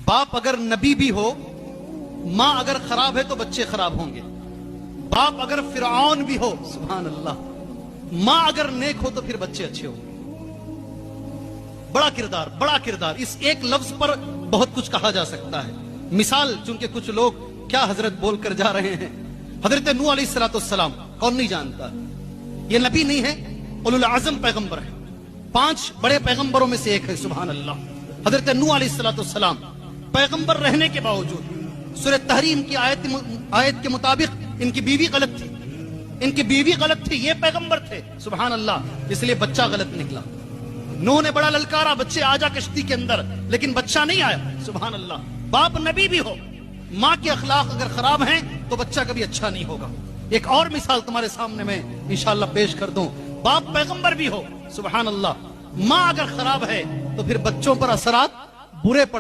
बाप अगर नबी भी हो, मां अगर खराब है तो बच्चे खराब होंगे। बाप अगर फिरौन भी हो, सुभान अल्लाह, मां अगर नेक हो तो फिर बच्चे अच्छे होंगे। बड़ा किरदार, बड़ा किरदार। इस एक लफ्ज पर बहुत कुछ कहा जा सकता है। मिसाल, चूंकि कुछ लोग क्या हजरत बोलकर जा रहे हैं। हजरत नूह अलैहिस्सलाम, कौन नहीं जानता? ये नबी नहीं है, उलुल आज़म पैगंबर है। 5 बड़े पैगंबरों में से एक है, सुभान अल्लाह। हजरत नूह अलैहिस्सलाम पैगंबर रहने के बावजूद सूरह तहरीम की आयत के मुताबिक इनकी बीवी गलत थी। इनकी बीवी गलत थी, ये पैगंबर थे, सुभान अल्लाह। इसलिए बच्चा गलत निकला। नूह ने बड़ा ललकारा, बच्चे आ जा कश्ती के अंदर, लेकिन बच्चा नहीं आया, सुभान अल्लाह। बाप नबी भी हो, मां के अखलाक अगर खराब हैं तो बच्चा कभी अच्छा नहीं होगा। एक और मिसाल तुम्हारे सामने मैं इंशाअल्लाह पेश कर दूं। बाप पैगंबर भी हो, सुभान अल्लाह, मां अगर खराब है तो फिर बच्चों पर असरात बुरे पड़